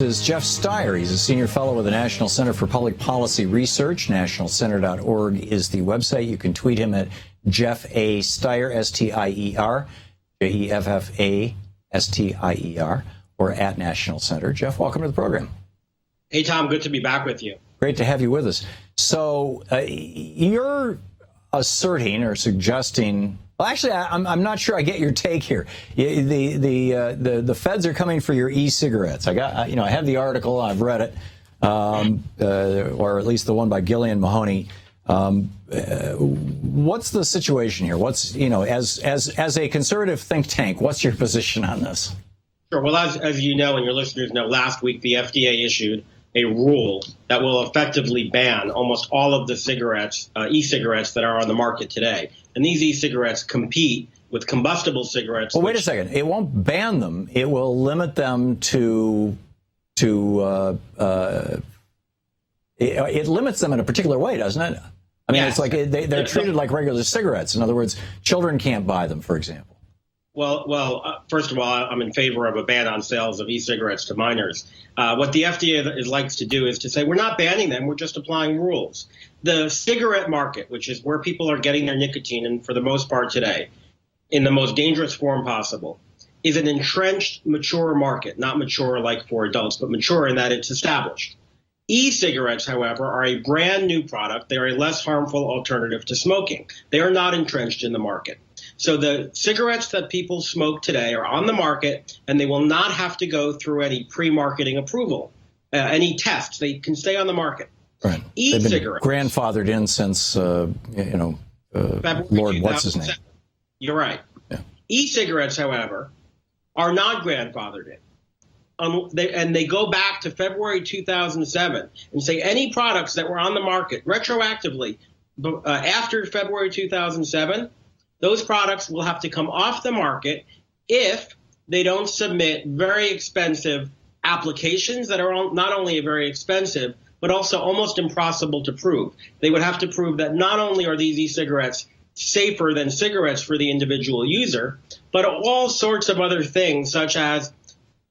Is Jeff Stier. He's a senior fellow with the National Center for Public Policy Research. Nationalcenter.org is the website. You can tweet him at Jeff A. Stier, S-T-I-E-R, Jeffasteier, or at National Center. Jeff, welcome to the program. Hey, Tom, good to be back with you. Great to have you with us. So you're asserting or suggesting. Well, actually, I'm not sure I get your take here. The feds are coming for your e-cigarettes. I have the article. I've read it, or at least the one by Gillian Mahoney. What's the situation here? What's as a conservative think tank, what's your position on this? Sure. Well, as you know, and your listeners know, last week the FDA issued a rule that will effectively ban almost all of the cigarettes, e-cigarettes that are on the market today. And these e-cigarettes compete with combustible cigarettes. Well, wait a second. It won't ban them. It will limit them to it limits them in a particular way, doesn't it? I mean, yes. It's like they're treated like regular cigarettes. In other words, children can't buy them, for example. Well, first of all, I'm in favor of a ban on sales of e-cigarettes to minors. What the FDA likes to do is to say, we're not banning them, we're just applying rules. The cigarette market, which is where people are getting their nicotine, and for the most part today, in the most dangerous form possible, is an entrenched, mature market. Not mature like for adults, but mature in that it's established. E-cigarettes, however, are a brand new product. They are a less harmful alternative to smoking. They are not entrenched in the market. So the cigarettes that people smoke today are on the market, and they will not have to go through any pre-marketing approval, any tests. They can stay on the market. Right. E-cigarettes. They've been grandfathered in since, Lord, what's his name? You're right. Yeah. E-cigarettes, however, are not grandfathered in. And they go back to February 2007 and say any products that were on the market retroactively after February 2007, those products will have to come off the market if they don't submit very expensive applications that are not only very expensive, but also almost impossible to prove. They would have to prove that not only are these e-cigarettes safer than cigarettes for the individual user, but all sorts of other things, such as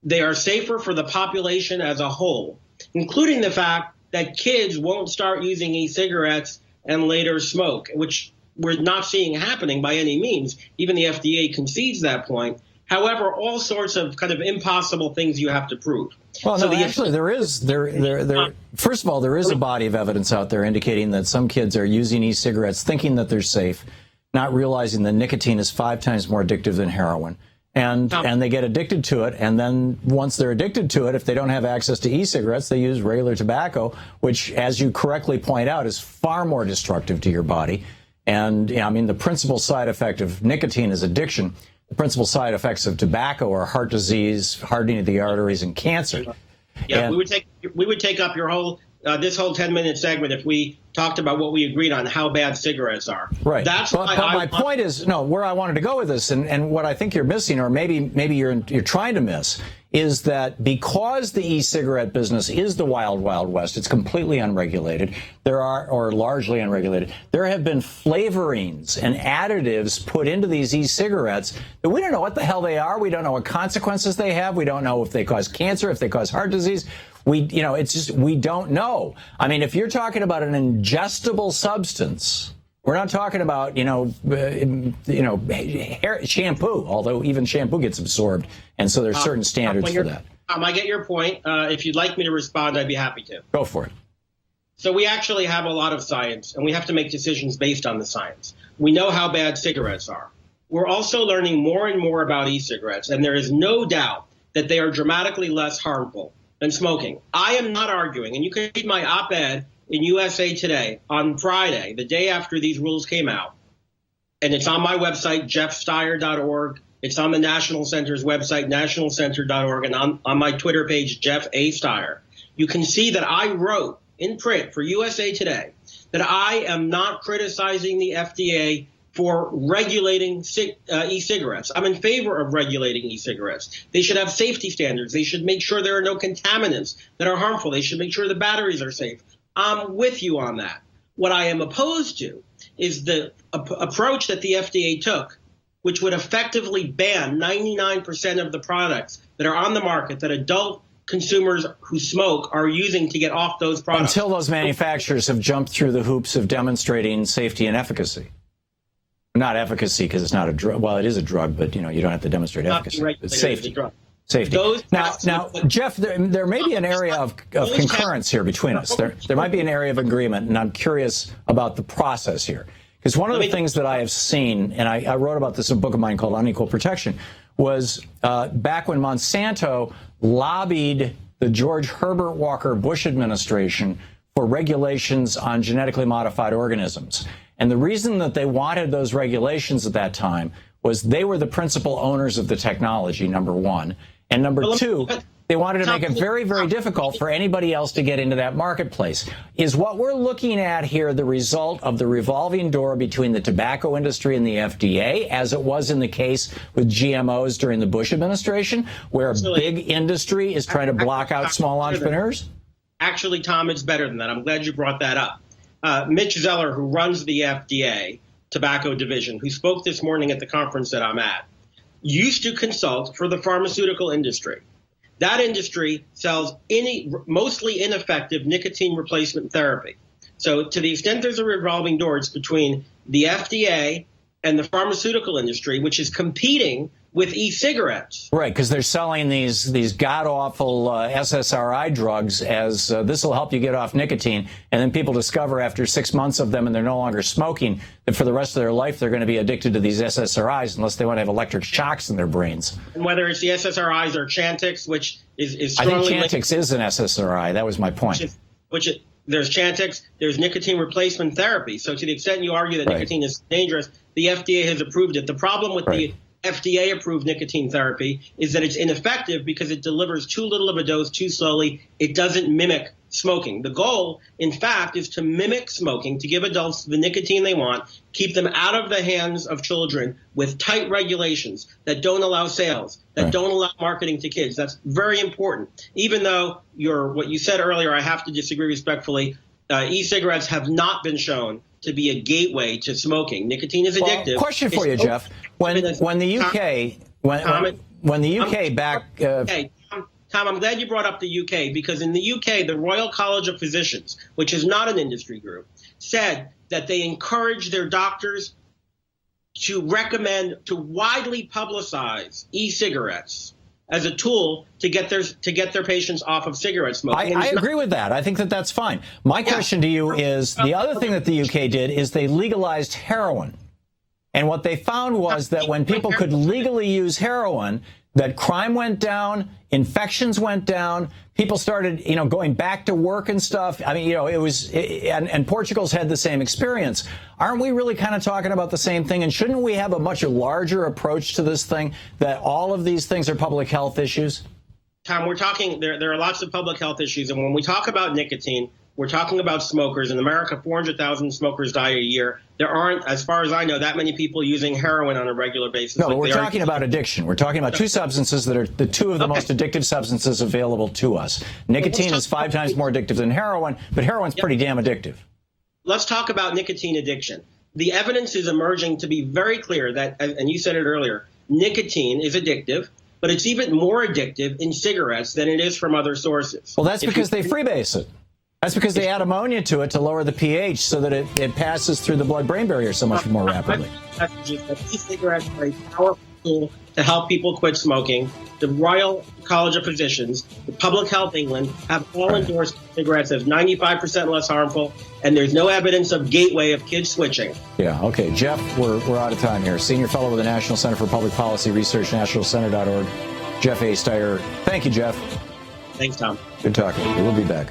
they are safer for the population as a whole, including the fact that kids won't start using e-cigarettes and later smoke, which we're not seeing happening by any means. Even the FDA concedes that point. However, all sorts of kind of impossible things you have to prove. Well, no, actually, first of all, there is a body of evidence out there indicating that some kids are using e-cigarettes thinking that they're safe, not realizing that nicotine is 5 times more addictive than heroin. And they get addicted to it, and then once they're addicted to it, if they don't have access to e-cigarettes, they use regular tobacco, which, as you correctly point out, is far more destructive to your body. And, I mean, the principal side effect of nicotine is addiction. The principal side effects of tobacco are heart disease, hardening of the arteries, and cancer. Yeah, and we would take up your whole this whole 10-minute segment if we talked about what we agreed on how bad cigarettes are. Right. But my point is, where I wanted to go with this, and what I think you're missing, or maybe you're trying to miss, is that because the e-cigarette business is the wild, wild west, it's completely unregulated, or largely unregulated, there have been flavorings and additives put into these e-cigarettes that we don't know what the hell they are. We don't know what consequences they have. We don't know if they cause cancer, if they cause heart disease. We don't know. I mean, if you're talking about an ingestible substance, we're not talking about, shampoo, although even shampoo gets absorbed. And so there's certain standards for that. I get your point. If you'd like me to respond, I'd be happy to. Go for it. So we actually have a lot of science, and we have to make decisions based on the science. We know how bad cigarettes are. We're also learning more and more about e-cigarettes, and there is no doubt that they are dramatically less harmful than smoking. I am not arguing, and you can read my op-ed in USA Today on Friday, the day after these rules came out, and it's on my website, jeffstier.org. It's on the National Center's website, nationalcenter.org, and on my Twitter page, Jeff A. Stier. You can see that I wrote in print for USA Today that I am not criticizing the FDA for regulating e-cigarettes. I'm in favor of regulating e-cigarettes. They should have safety standards. They should make sure there are no contaminants that are harmful. They should make sure the batteries are safe. I'm with you on that. What I am opposed to is the approach that the FDA took, which would effectively ban 99% of the products that are on the market that adult consumers who smoke are using to get off those products. Until those manufacturers have jumped through the hoops of demonstrating safety and efficacy. Not efficacy because it's not a drug. Well, it is a drug, but you don't have to demonstrate efficacy. It's safety. Safety. Now, Jeff, there may be an area of concurrence here between us. There might be an area of agreement, and I'm curious about the process here. Because one of the things that I have seen, and I wrote about this in a book of mine called Unequal Protection, was back when Monsanto lobbied the George Herbert Walker Bush administration for regulations on genetically modified organisms. And the reason that they wanted those regulations at that time was they were the principal owners of the technology, number one. And number two, they wanted to make it very, very difficult for anybody else to get into that marketplace. Is what we're looking at here the result of the revolving door between the tobacco industry and the FDA, as it was in the case with GMOs during the Bush administration, where big industry is trying to block out small entrepreneurs? Actually, Tom, it's better than that. I'm glad you brought that up. Mitch Zeller, who runs the FDA tobacco division, who spoke this morning at the conference that I'm at, used to consult for the pharmaceutical industry. That industry sells mostly ineffective nicotine replacement therapy. So to the extent there's a revolving door, it's between the FDA and the pharmaceutical industry, which is competing with e-cigarettes. Right, because they're selling these god-awful SSRI drugs as this will help you get off nicotine, and then people discover after 6 months of them and they're no longer smoking that for the rest of their life they're going to be addicted to these SSRIs unless they want to have electric shocks in their brains. And whether it's the SSRIs or Chantix, which is strongly I think Chantix is an SSRI. That was my point. There's Chantix, there's nicotine replacement therapy. So to the extent you argue that nicotine is dangerous, the FDA has approved it. The problem with the FDA-approved nicotine therapy is that it's ineffective because it delivers too little of a dose too slowly. It doesn't mimic smoking. The goal, in fact, is to mimic smoking, to give adults the nicotine they want, keep them out of the hands of children with tight regulations that don't allow sales, that don't allow marketing to kids. That's very important. Even though what you said earlier, I have to disagree respectfully. E-cigarettes have not been shown to be a gateway to smoking. Nicotine is addictive. Well, question for you, Jeff. When the UK Tom, I'm glad you brought up the UK, because in the UK, the Royal College of Physicians, which is not an industry group, said that they encourage their doctors to recommend, to widely publicize e-cigarettes as a tool to get their patients off of cigarette smoking. I agree with that. I think that that's fine. My question to you is, the other thing that the UK did is they legalized heroin. And what they found was that when people could legally use heroin, that crime went down, infections went down, people started, going back to work and stuff. I mean, it was, and Portugal's had the same experience. Aren't we really kind of talking about the same thing? And shouldn't we have a much larger approach to this thing, that all of these things are public health issues? Tom, we're talking, there are lots of public health issues. And when we talk about nicotine, we're talking about smokers. In America, 400,000 smokers die a year. There aren't, as far as I know, that many people using heroin on a regular basis. No, but we're talking about addiction. We're talking about two substances that are the two of the most addictive substances available to us. Nicotine is 5 times more addictive than heroin, but heroin's pretty damn addictive. Let's talk about nicotine addiction. The evidence is emerging to be very clear that, and you said it earlier, nicotine is addictive, but it's even more addictive in cigarettes than it is from other sources. Well, that's because they freebase it. That's because they add ammonia to it to lower the pH so that it passes through the blood-brain barrier so much more rapidly. E-cigarettes are a powerful tool to help people quit smoking. The Royal College of Physicians, the Public Health England have all endorsed cigarettes as 95% less harmful, and there's no evidence of gateway of kids switching. Yeah, okay. Jeff, we're out of time here. Senior Fellow with the National Center for Public Policy Research, nationalcenter.org, Jeff A. Stier. Thank you, Jeff. Thanks, Tom. Good talking to you. We'll be back.